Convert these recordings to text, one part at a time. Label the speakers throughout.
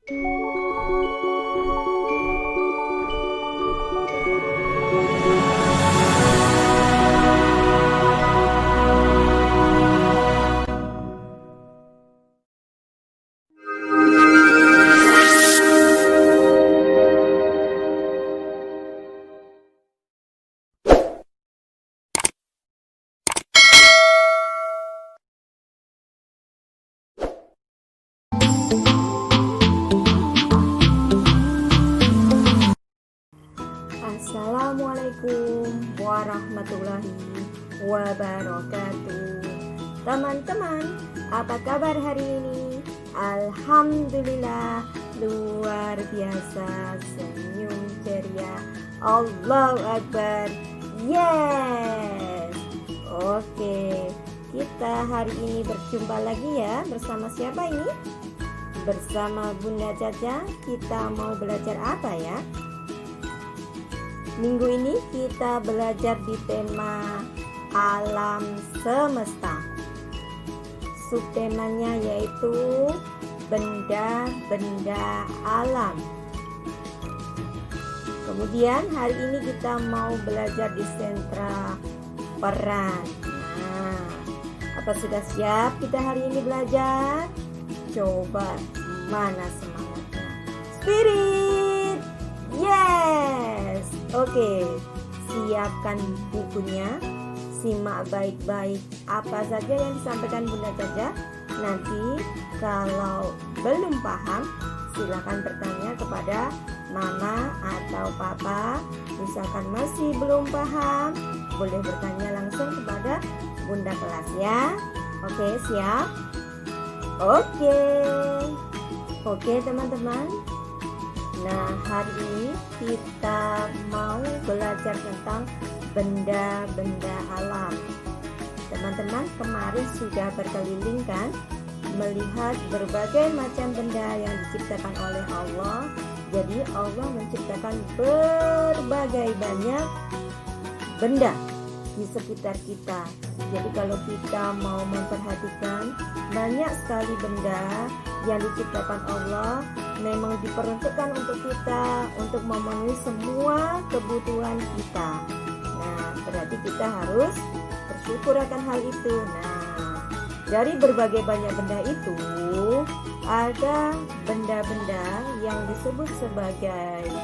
Speaker 1: Assalamualaikum warahmatullahi wabarakatuh. Teman-teman, apa kabar hari ini? Alhamdulillah, luar biasa, senyum ceria. Allahu Akbar. Yes. Oke, kita hari ini berjumpa lagi ya. Bersama siapa ini? Bersama Bunda Caca. Kita mau belajar apa ya? Minggu ini kita belajar di tema alam semesta. Subtemanya yaitu benda-benda alam. Kemudian hari ini kita mau belajar di sentra peran. Nah, apa sudah siap kita hari ini belajar? Coba mana semangatnya? Spirit! Yes! Oke, siapkan bukunya, simak baik-baik apa saja yang disampaikan Bunda Caca. Nanti kalau belum paham, silakan bertanya kepada Mama atau Papa. Misalkan masih belum paham, boleh bertanya langsung kepada Bunda kelas ya. Oke, siap? Oke teman-teman. Nah, hari ini kita mau belajar tentang benda-benda alam. Teman-teman kemarin sudah berkeliling kan, melihat berbagai macam benda yang diciptakan oleh Allah. Jadi Allah menciptakan berbagai banyak benda di sekitar kita. Jadi kalau kita mau memperhatikan, banyak sekali benda yang diciptakan Allah memang diperuntukkan untuk kita, untuk memenuhi semua kebutuhan kita. Nah, berarti kita harus bersyukur akan hal itu. Nah, dari berbagai banyak benda itu, ada benda-benda yang disebut sebagai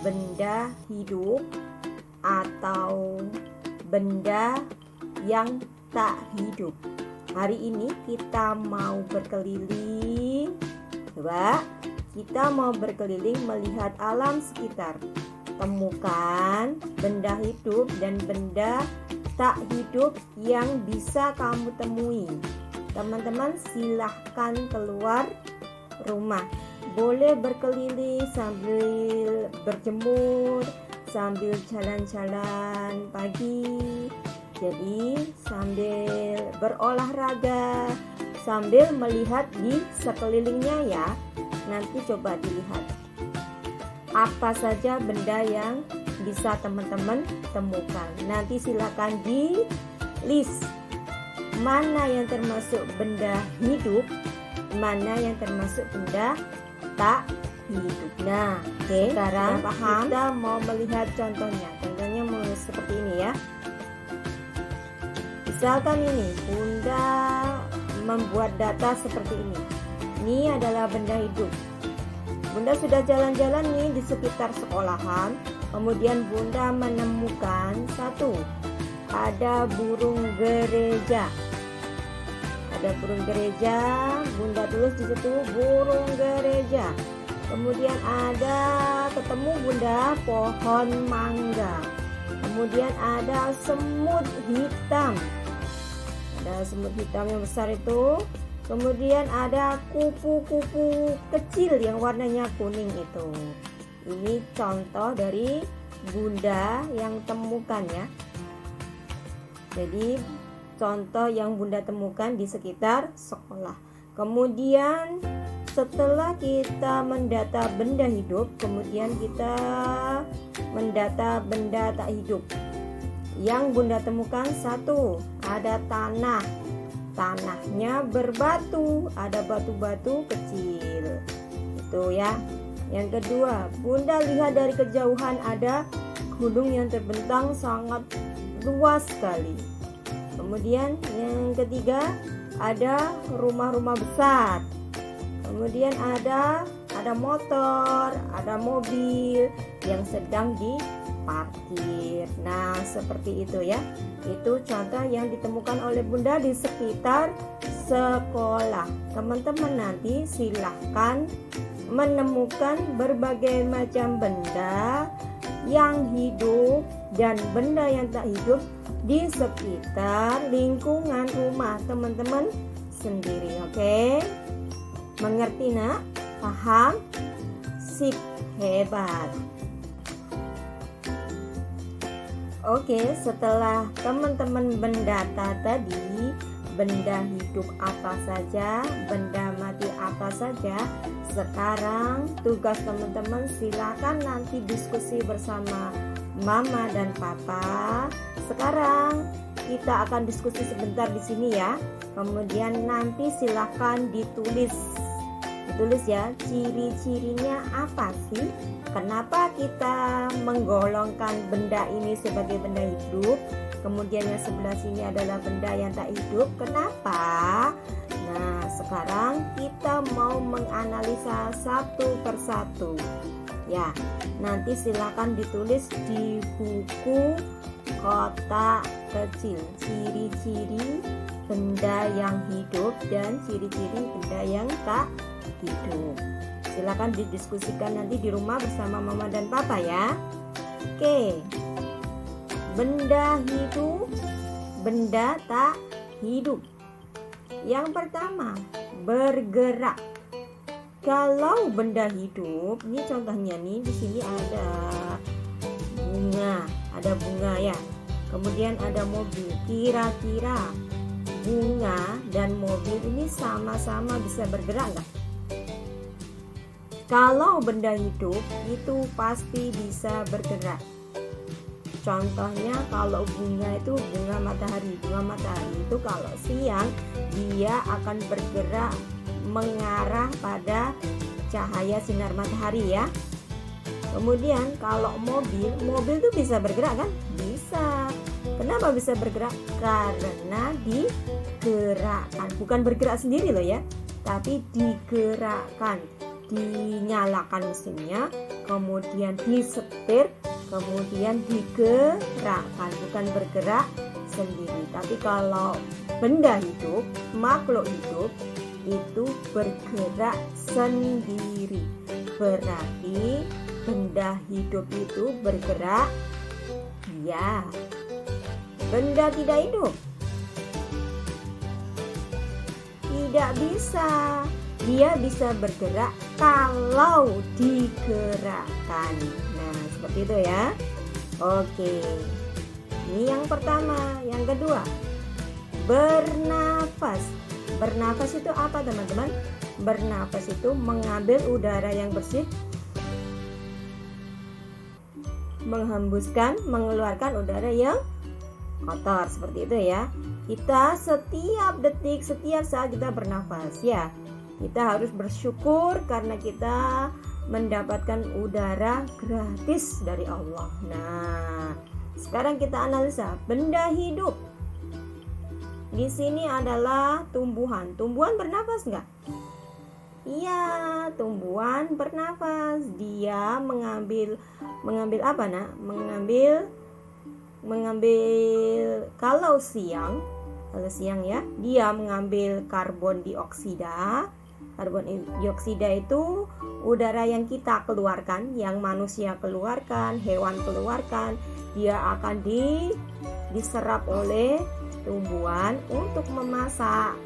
Speaker 1: benda hidup atau benda yang tak hidup. Hari ini kita mau berkeliling. Coba kita mau berkeliling melihat alam sekitar. Temukan benda hidup dan benda tak hidup yang bisa kamu temui. Teman-teman silahkan keluar rumah. Boleh berkeliling sambil berjemur, sambil jalan-jalan pagi. Jadi sambil berolahraga, sambil melihat di sekelilingnya ya. Nanti coba dilihat apa saja benda yang bisa teman-teman temukan. Nanti silakan di list mana yang termasuk benda hidup, mana yang termasuk benda tak hidup. Nah, sekarang kita mau melihat contohnya. Contohnya seperti ini ya. Misalkan ini, Bunda membuat data seperti ini. Ini adalah benda hidup. Bunda sudah jalan-jalan nih di sekitar sekolahan. Kemudian Bunda menemukan satu, ada burung gereja. Ada burung gereja. Bunda tulis di situ burung gereja. Kemudian ketemu Bunda pohon mangga. Kemudian ada semut hitam. Ada semut hitam yang besar itu. Kemudian ada kupu-kupu kecil yang warnanya kuning itu. Ini contoh dari Bunda yang temukan ya. Jadi contoh yang Bunda temukan di sekitar sekolah. Kemudian setelah kita mendata benda hidup, kemudian kita mendata benda tak hidup. Yang Bunda temukan satu, ada tanah. Tanahnya berbatu, ada batu-batu kecil. Tuh ya. Yang kedua, Bunda lihat dari kejauhan ada gunung yang terbentang sangat luas sekali. Kemudian yang ketiga, ada rumah-rumah besar. Kemudian ada motor, ada mobil yang sedang diparkir. Nah, seperti itu ya. Itu contoh yang ditemukan oleh Bunda di sekitar sekolah. Teman-teman nanti silahkan menemukan berbagai macam benda yang hidup dan benda yang tak hidup di sekitar lingkungan rumah teman-teman sendiri. Oke? Mengerti nak? Paham? Sip, hebat. Oke, setelah teman-teman mendata tadi benda hidup apa saja, benda mati apa saja, sekarang tugas teman-teman silakan nanti diskusi bersama Mama dan Papa. Sekarang kita akan diskusi sebentar di sini ya. Kemudian nanti silakan ditulis ya, ciri-cirinya apa sih? Kenapa kita menggolongkan benda ini sebagai benda hidup? Kemudian yang sebelah sini adalah benda yang tak hidup. Kenapa? Nah, sekarang kita mau menganalisa satu persatu. Ya, nanti silakan ditulis di buku kotak kecil. Ciri-ciri benda yang hidup dan ciri-ciri benda yang tak hidup. Silakan didiskusikan nanti di rumah bersama Mama dan Papa ya. Oke. Benda hidup, benda tak hidup. Yang pertama, bergerak. Kalau benda hidup, ini contohnya nih, di sini ada bunga ya. Kemudian ada mobil. Kira-kira bunga dan mobil ini sama-sama bisa bergerak nggak? Kalau benda hidup itu pasti bisa bergerak. Contohnya kalau bunga itu bunga matahari. Bunga matahari itu kalau siang dia akan bergerak mengarah pada cahaya sinar matahari ya. Kemudian kalau mobil itu bisa bergerak kan? Bisa. Kenapa bisa bergerak? Karena digerakkan. Bukan bergerak sendiri loh ya, tapi digerakkan. Dinyalakan mesinnya, kemudian disetir, kemudian digerakkan, bukan bergerak sendiri. Tapi kalau benda hidup, makhluk hidup itu bergerak sendiri. Berarti benda hidup itu bergerak. Ya. Benda tidak hidup tidak bisa. Dia bisa bergerak kalau digerakkan. Nah, seperti itu ya. Oke. Ini yang pertama. Yang kedua, bernapas. Bernapas itu apa, teman-teman? Bernapas itu mengambil udara yang bersih, menghembuskan, mengeluarkan udara yang kotor. Seperti itu ya. Kita setiap detik, setiap saat kita bernafas ya. Kita harus bersyukur karena kita mendapatkan udara gratis dari Allah. Nah, sekarang kita analisa benda hidup. Di sini adalah tumbuhan. Tumbuhan bernafas enggak? Iya, tumbuhan bernafas. Dia mengambil apa nak? Mengambil kalau siang ya, dia mengambil karbon dioksida. Karbon dioksida itu udara yang kita keluarkan, yang manusia keluarkan, hewan keluarkan. Dia akan diserap oleh tumbuhan untuk memasak.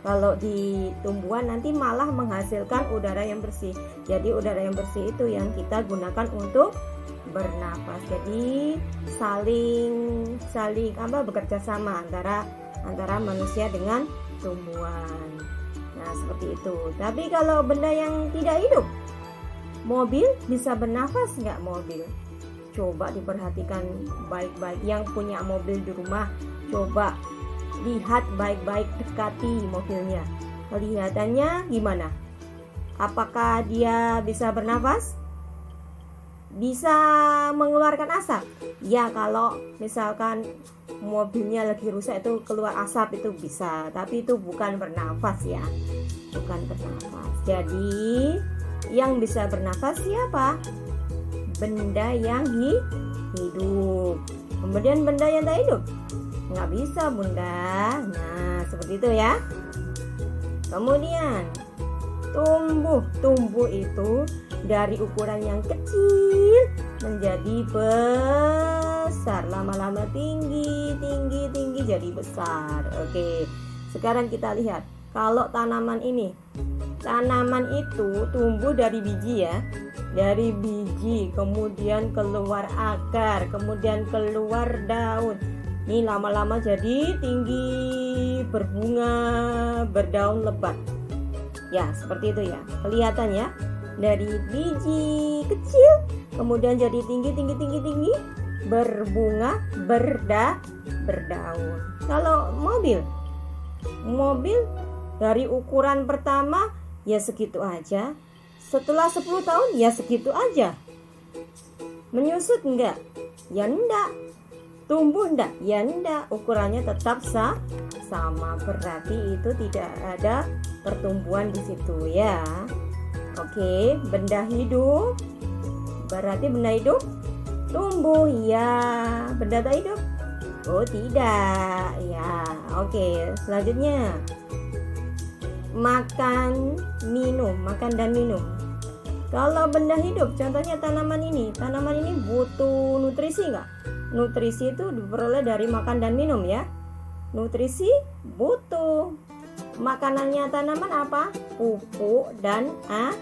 Speaker 1: Kalau di tumbuhan nanti malah menghasilkan udara yang bersih. Jadi udara yang bersih itu yang kita gunakan untuk bernapas. Jadi saling bekerja sama antara manusia dengan tumbuhan. Nah, seperti itu. Tapi kalau benda yang tidak hidup, mobil bisa bernafas nggak mobil? Coba diperhatikan baik-baik. Yang punya mobil di rumah, coba lihat baik-baik, dekati mobilnya. Kelihatannya gimana? Apakah dia bisa bernafas? Bisa mengeluarkan asap? Ya, kalau misalkan mobilnya lagi rusak itu keluar asap itu bisa, tapi itu bukan bernafas ya, bukan bernafas. Jadi yang bisa bernafas siapa? Benda yang hidup. Kemudian benda yang tak hidup nggak bisa, Bunda. Nah, seperti itu ya. Kemudian tumbuh itu dari ukuran yang kecil menjadi besar, lama-lama tinggi jadi besar. Oke, sekarang kita lihat kalau tanaman ini, tanaman itu tumbuh dari biji ya, dari biji, kemudian keluar akar, kemudian keluar daun. Ini lama-lama jadi tinggi, berbunga, berdaun lebat. Ya, seperti itu ya. Kelihatan ya. Dari biji kecil kemudian jadi tinggi, berbunga, berdaun. Kalau mobil dari ukuran pertama ya segitu aja. Setelah 10 tahun ya segitu aja. Menyusut enggak? Ya enggak. Tumbuh enggak? Ya enggak. Ukurannya tetap sama. Berarti itu tidak ada pertumbuhan di situ ya. Oke, benda hidup. Berarti benda hidup tumbuh ya. Benda tak hidup? Oh, tidak. Ya, oke. Selanjutnya makan dan minum. Kalau benda hidup, contohnya tanaman ini butuh nutrisi enggak? Nutrisi itu diperoleh dari makan dan minum ya. Nutrisi butuh. Makanannya tanaman apa? Pupuk dan air.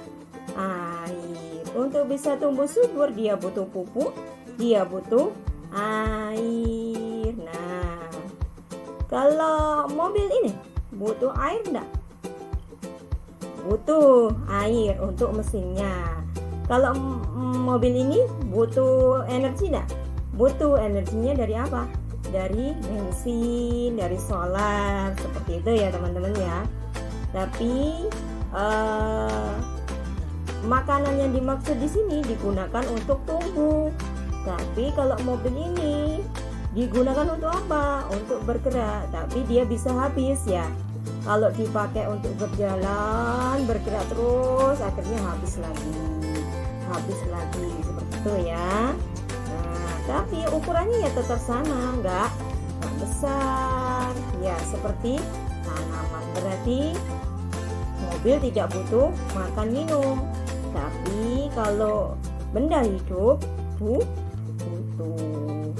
Speaker 1: Untuk bisa tumbuh subur dia butuh pupuk, dia butuh air. Nah, kalau mobil ini butuh air enggak? Butuh air untuk mesinnya. Kalau mobil ini butuh energi enggak? Butuh. Energinya dari apa? Dari bensin, dari solar, seperti itu ya teman-teman ya. Tapi makanan yang dimaksud di sini digunakan untuk tumbuh. Tapi kalau mobil ini digunakan untuk apa? Untuk bergerak. Tapi dia bisa habis ya. Kalau dipakai untuk berjalan, bergerak terus, akhirnya habis lagi seperti itu ya. Tapi ukurannya ya tetap sama, enggak besar ya, seperti tanaman. Berarti mobil tidak butuh makan minum, tapi kalau benda hidup butuh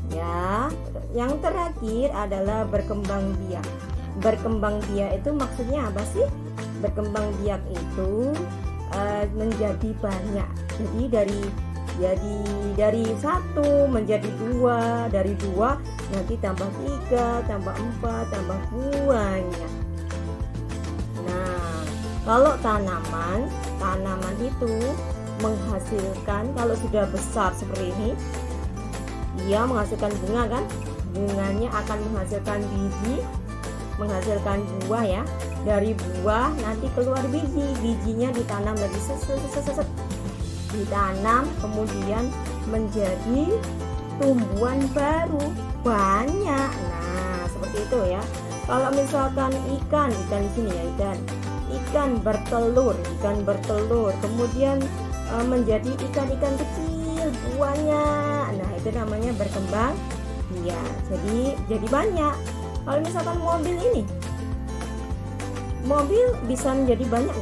Speaker 1: ya. Yang terakhir adalah berkembang biak. Berkembang biak itu maksudnya apa sih? Berkembang biak itu menjadi banyak. Jadi dari 1 menjadi 2, dari 2 nanti tambah 3, tambah 4, tambah banyak. Nah, kalau tanaman itu menghasilkan, kalau sudah besar seperti ini, dia menghasilkan bunga kan? Bunganya akan menghasilkan biji, menghasilkan buah ya. Dari buah nanti keluar bijinya ditanam lagi, ditanam, kemudian menjadi tumbuhan baru banyak. Nah, seperti itu ya. Kalau misalkan ikan di sini ya, ikan bertelur, kemudian menjadi ikan kecil banyak. Nah, itu namanya berkembang ya. Jadi banyak. Kalau misalkan mobil bisa menjadi banyak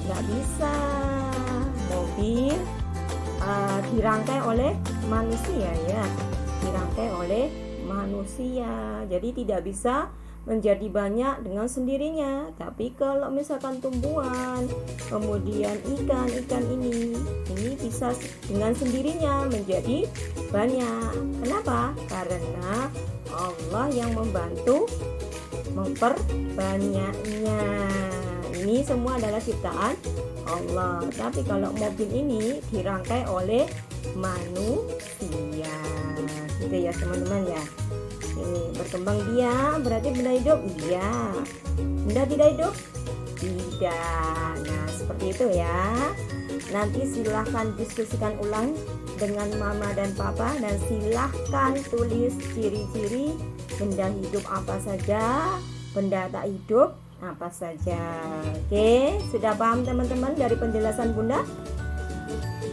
Speaker 1: nggak bisa. Mobil dirangkai oleh manusia ya, jadi tidak bisa menjadi banyak dengan sendirinya. Tapi kalau misalkan tumbuhan, kemudian ikan ini bisa dengan sendirinya menjadi banyak. Kenapa? Karena Allah yang membantu memperbanyaknya. Ini semua adalah ciptaan Allah. Tapi kalau mobil ini dirangkai oleh manusia, gitu ya teman-teman ya. Berkembang biak berarti benda hidup? Iya. Benda tidak hidup? Tidak. Nah, seperti itu ya. Nanti silahkan diskusikan ulang dengan mama dan papa, dan silahkan tulis ciri-ciri benda hidup apa saja, benda tak hidup apa saja. Oke, sudah paham teman-teman dari penjelasan Bunda?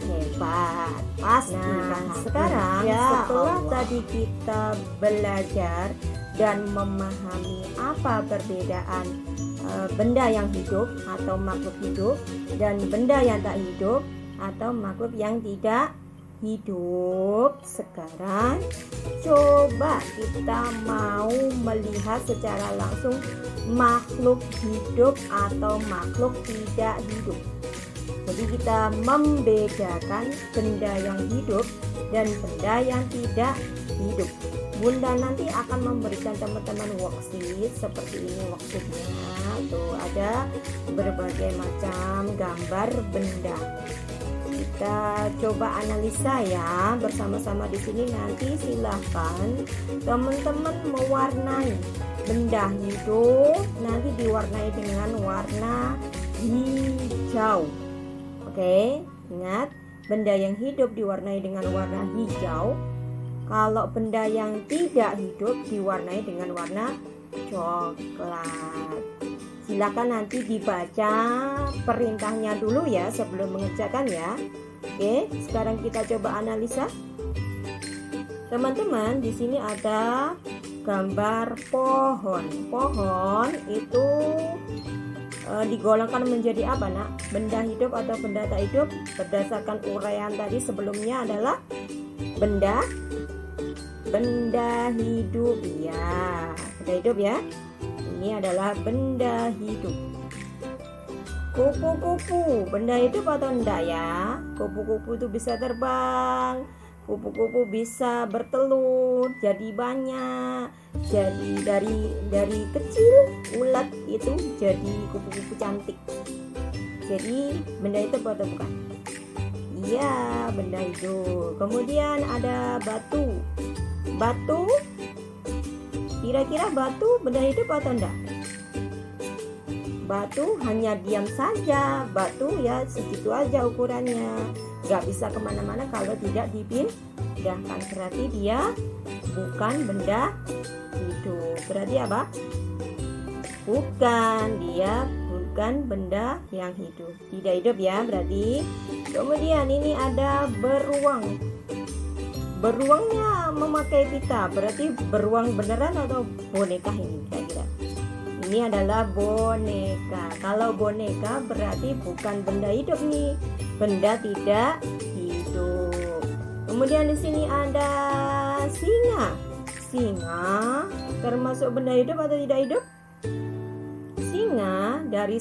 Speaker 1: Hebat, pasti. Nah, sekarang setelah tadi kita belajar dan memahami apa perbedaan benda yang hidup atau makhluk hidup dan benda yang tak hidup atau makhluk yang tidak hidup, sekarang coba kita mau melihat secara langsung makhluk hidup atau makhluk tidak hidup. Jadi kita membedakan benda yang hidup dan benda yang tidak hidup. Bunda nanti akan memberikan teman-teman worksheet seperti ini worksheetnya. Tuh ada berbagai macam gambar benda. Kita coba analisa ya bersama-sama di sini. Nanti silahkan teman-teman mewarnai benda hidup, nanti diwarnai dengan warna hijau. Oke, ingat benda yang hidup diwarnai dengan warna hijau. Kalau benda yang tidak hidup diwarnai dengan warna coklat. Silakan nanti dibaca perintahnya dulu ya sebelum mengerjakan ya. Oke, sekarang kita coba analisa. Teman-teman, di sini ada gambar pohon. Pohon itu digolongkan menjadi apa, Nak? Benda hidup atau benda tak hidup? Berdasarkan uraian tadi sebelumnya adalah benda hidup ya. Benda hidup ya. Ini adalah benda hidup. Kupu-kupu, benda hidup atau enggak ya? Kupu-kupu itu bisa terbang. Kupu-kupu bisa bertelur jadi banyak. Jadi dari kecil ulat itu jadi kupu-kupu cantik. Jadi benda itu atau bukan? Iya, benda hidup. Kemudian ada batu. Batu, kira-kira batu benda hidup atau enggak? Batu hanya diam saja. Batu ya segitu aja ukurannya, nggak bisa kemana-mana kalau tidak dipindahkan. Berarti dia bukan benda hidup. Berarti apa? Bukan benda yang hidup. Tidak hidup ya berarti. Kemudian ini ada beruang. Beruangnya memakai pita. Berarti beruang beneran atau boneka ini kira-kira? Ini adalah boneka. Kalau boneka berarti bukan benda hidup nih. Benda tidak hidup. Kemudian di sini ada singa. Singa termasuk benda hidup atau tidak hidup? Singa dari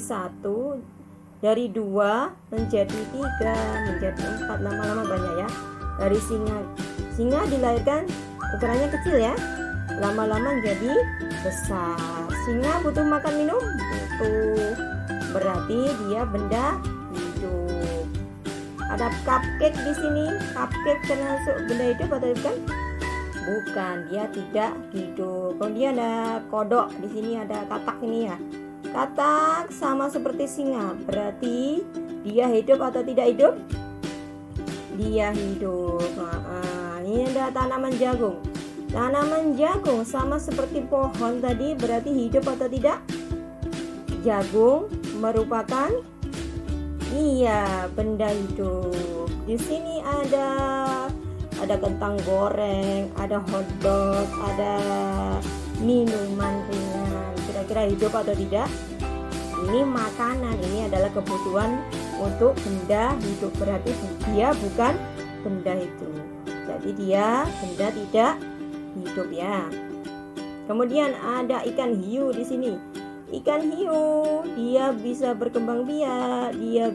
Speaker 1: 2 menjadi 3 menjadi 4, lama-lama banyak ya. Dari singa dilahirkan ukurannya kecil ya, lama-lama menjadi besar. Singa butuh makan minum? Butuh. Berarti dia benda hidup. Ada cupcake di sini. Cupcake termasuk benda hidup atau bukan? Bukan, dia tidak hidup. Kemudian ada kodok. Di sini ada katak ini ya. Katak sama seperti singa. Berarti dia hidup atau tidak hidup? Dia hidup. Ini ada tanaman jagung. Tanaman jagung sama seperti pohon tadi, berarti hidup atau tidak? Jagung merupakan benda hidup. Di sini ada kentang goreng, ada hotdog, ada minuman ringan. Kira-kira hidup atau tidak? Ini makanan, ini adalah kebutuhan untuk benda hidup. Berarti dia bukan benda itu. Jadi dia benda tidak hidup ya. Kemudian ada ikan hiu di sini. Ikan hiu dia bisa berkembang biak, dia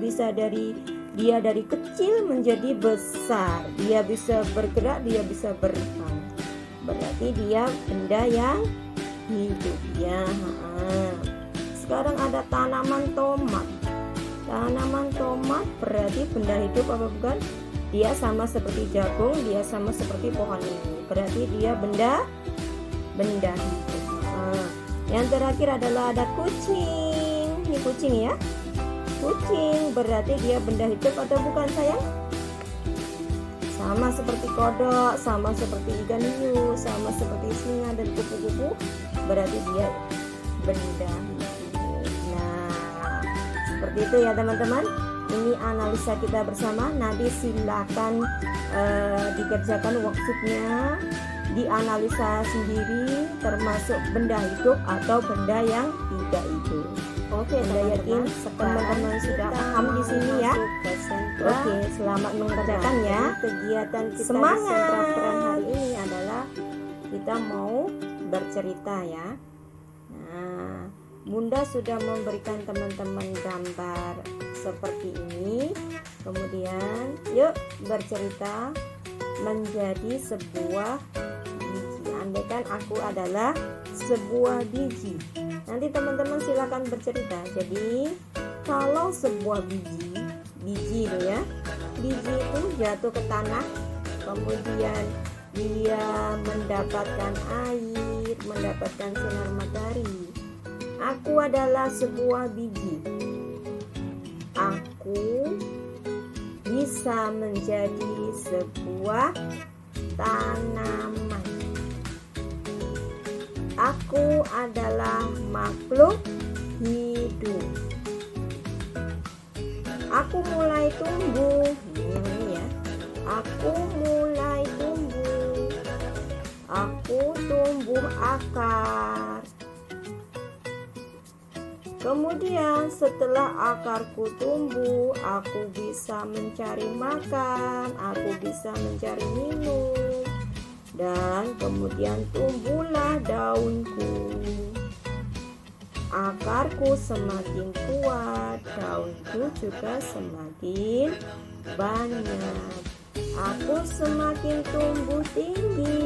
Speaker 1: dari kecil menjadi besar, dia bisa bergerak, dia bisa berenang. Berarti dia benda yang hidup ya. Sekarang ada tanaman tomat. Tanaman tomat berarti benda hidup apa bukan? Dia sama seperti jagung, dia sama seperti pohon ini. Berarti dia benda benda hidup. Yang terakhir adalah ada kucing. Ini kucing ya. Kucing berarti dia benda hidup atau bukan sayang? Sama seperti kodok, sama seperti ikan hiu, sama seperti singa dan kupu-kupu, berarti dia benda hidup. Nah, seperti itu ya teman-teman. Ini analisa kita bersama. Nanti silakan dikerjakan worksheetnya, dianalisa sendiri, termasuk benda hidup atau benda yang tidak hidup. Oke, saya yakin teman-teman sudah paham di sini ya. Oke, selamat mengerjakan ya. Kegiatan kita semangat. Di sentra peran hari ini adalah kita mau bercerita ya. Nah, Bunda sudah memberikan teman-teman gambar seperti ini. Kemudian yuk bercerita menjadi sebuah biji. Andaikan aku adalah sebuah biji. Nanti teman-teman silakan bercerita. Jadi kalau sebuah biji itu ya, biji itu jatuh ke tanah, kemudian dia mendapatkan air, mendapatkan sinar matahari. Aku adalah sebuah biji. Aku bisa menjadi sebuah tanaman. Aku adalah makhluk hidup. Aku mulai tumbuh. Ini ya. Aku mulai tumbuh. Aku tumbuh akar. Kemudian setelah akarku tumbuh, aku bisa mencari makan, aku bisa mencari minum. Dan kemudian tumbuhlah daunku. Akarku semakin kuat, daunku juga semakin banyak. Aku semakin tumbuh tinggi.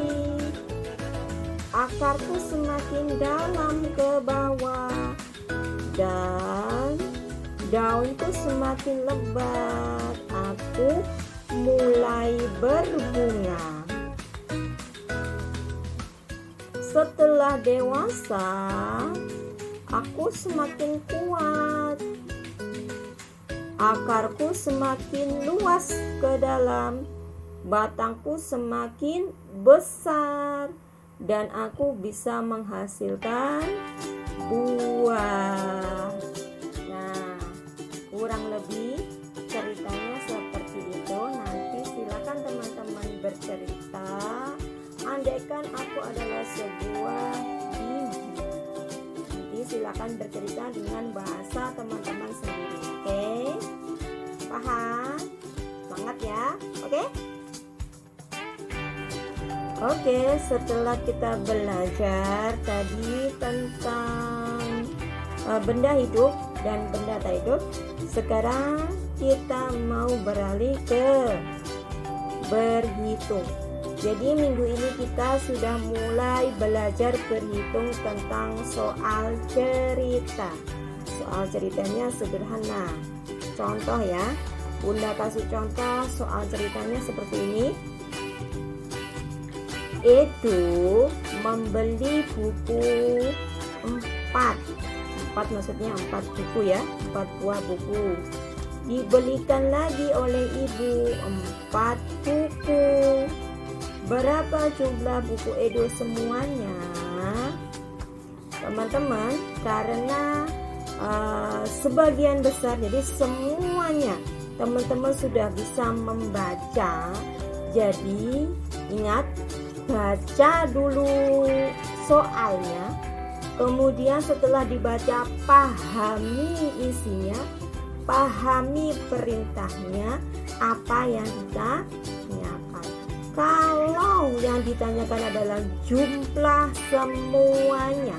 Speaker 1: Akarku semakin dalam ke bawah. Dan daunku semakin lebat. Aku mulai berbunga. Setelah dewasa, aku semakin kuat. Akarku semakin luas ke dalam. Batangku semakin besar. Dan aku bisa menghasilkan buah. Nah, kurang lebih ceritanya seperti itu. Nanti silakan teman-teman bercerita. Andaikan aku adalah sebuah biji. Nanti silakan bercerita dengan bahasa teman-teman sendiri. Oke? Paham? Semangat ya. Oke? Oke, setelah kita belajar tadi tentang benda hidup dan benda tak hidup, sekarang kita mau beralih ke berhitung. Jadi minggu ini kita sudah mulai belajar berhitung tentang soal cerita. Soal ceritanya sederhana. Contoh ya, Bunda kasih contoh soal ceritanya seperti ini. Edo membeli buku 4 maksudnya 4 buku ya, 4 buah buku. Dibelikan lagi oleh ibu 4 buku. Berapa jumlah buku Edo semuanya? Teman-teman, karena sebagian besar, jadi semuanya teman-teman sudah bisa membaca. Jadi ingat, baca dulu soalnya, kemudian setelah dibaca pahami isinya, pahami perintahnya, apa yang ditanyakan. Kalau yang ditanyakan adalah jumlah semuanya,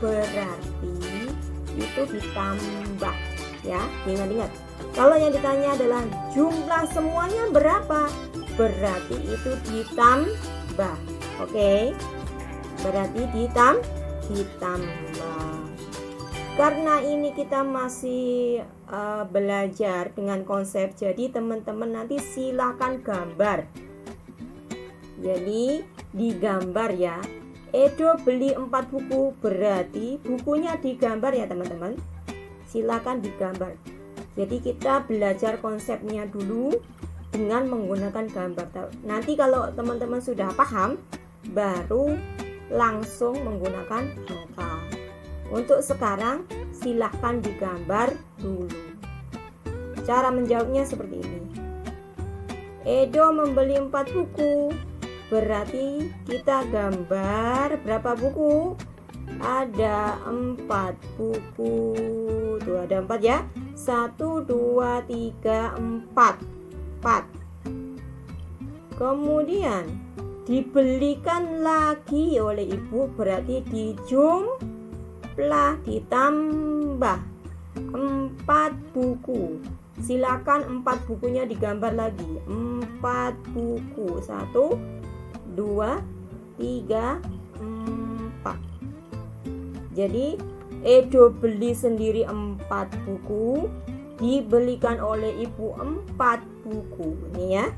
Speaker 1: berarti itu ditambah ya. Ingat-ingat, kalau yang ditanya adalah jumlah semuanya berapa, berarti itu ditambah. Oke? Berarti ditambah. Karena ini kita masih belajar dengan konsep, jadi teman-teman nanti silakan gambar. Jadi digambar ya. Edo beli 4 buku, berarti bukunya digambar ya teman-teman. Silakan digambar. Jadi kita belajar konsepnya dulu dengan menggunakan gambar. Nanti kalau teman-teman sudah paham, baru langsung menggunakan angka. Untuk sekarang silakan digambar dulu. Cara menjawabnya seperti ini. Edo membeli 4 buku, berarti kita gambar berapa buku? Ada 4 buku. Tuh ada 4 ya. 1, 2, 3, 4. Kemudian dibelikan lagi oleh ibu, berarti dijumlah, ditambah 4 buku. Silakan 4 bukunya digambar lagi. 4 buku. 1, 2, 3, 4. Jadi Edo beli sendiri 4 buku, dibelikan oleh ibu 4 buku. Ini ya.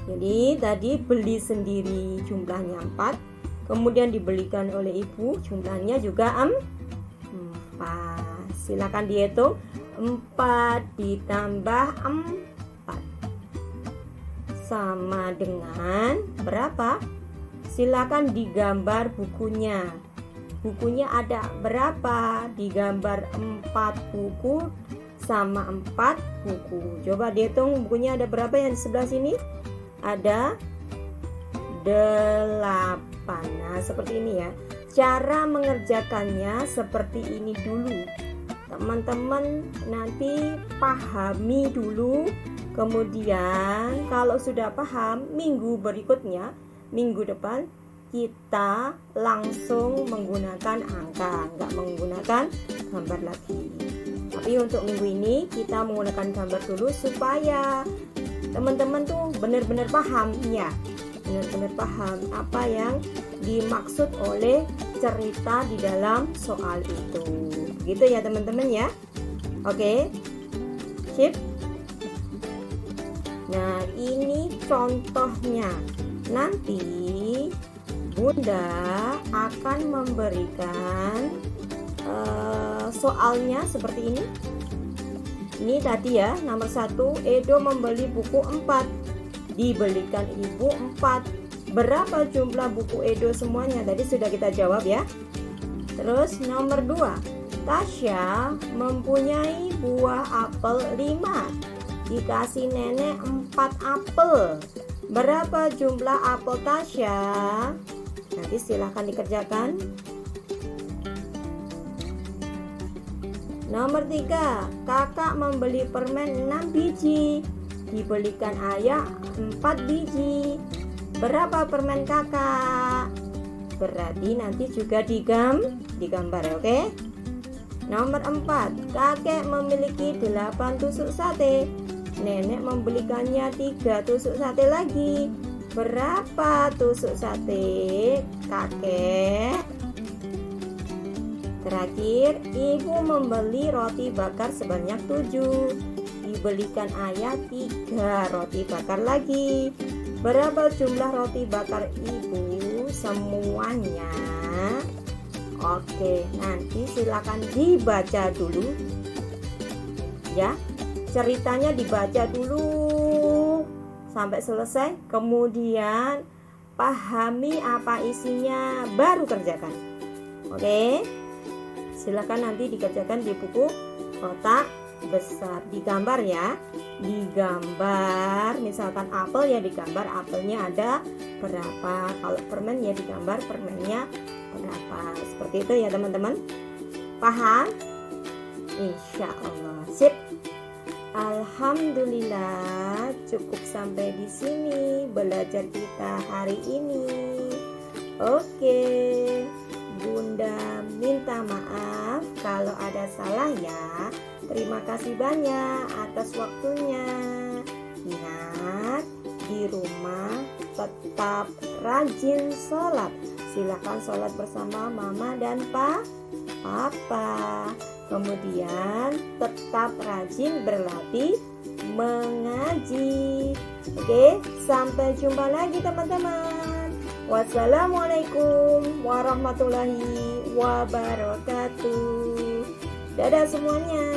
Speaker 1: Jadi tadi beli sendiri jumlahnya 4, kemudian dibelikan oleh ibu jumlahnya juga 4. Silakan dihitung. 4 ditambah 4 sama dengan berapa? Silakan digambar bukunya. Bukunya ada berapa? Digambar 4 buku sama 4 buku. Coba dihitung bukunya ada berapa yang di sebelah sini? Ada 8. Nah, seperti ini ya. Cara mengerjakannya seperti ini dulu. Teman-teman nanti pahami dulu. Kemudian kalau sudah paham, minggu berikutnya, minggu depan kita langsung menggunakan angka, nggak menggunakan gambar lagi. Tapi untuk minggu ini kita menggunakan gambar dulu supaya teman-teman tuh benar-benar paham ya, benar-benar paham apa yang dimaksud oleh cerita di dalam soal itu. Gitu ya teman-teman ya. Oke, sip. Nah ini contohnya. Nanti Bunda akan memberikan soalnya seperti ini. Ini tadi ya, nomor 1, Edo membeli buku 4, dibelikan ibu 4. Berapa jumlah buku Edo semuanya? Tadi sudah kita jawab ya. Terus nomor 2, Tasya mempunyai buah apel 5, dikasih nenek 4 apel. Berapa jumlah apel Tasya? Nanti silahkan dikerjakan. Nomor 3, kakak membeli permen 6 biji, dibelikan ayah 4 biji. Berapa permen kakak? Berarti nanti juga digambar, oke? Nomor 4, kakek memiliki 8 tusuk sate, nenek membelikannya 3 tusuk sate lagi. Berapa tusuk sate kakek? Terakhir, ibu membeli roti bakar sebanyak 7, dibelikan ayah 3 roti bakar lagi. Berapa jumlah roti bakar ibu semuanya? Oke, nanti silakan dibaca dulu ya. Ceritanya dibaca dulu sampai selesai, kemudian pahami apa isinya, baru kerjakan. Oke, silakan nanti dikerjakan di buku kotak besar, digambar ya, digambar. Misalkan apel ya digambar apelnya ada berapa, kalau permen ya digambar permennya berapa. Seperti itu ya teman-teman, paham? Insya Allah. Sip. Alhamdulillah, cukup sampai di sini belajar kita hari ini. Oke, Bunda minta maaf kalau ada salah ya. Terima kasih banyak atas waktunya. Ingat, di rumah tetap rajin sholat. Silakan sholat bersama mama dan papa. Kemudian tetap rajin berlatih mengaji. Oke, sampai jumpa lagi teman-teman. Wassalamualaikum warahmatullahi wabarakatuh. Dadah semuanya.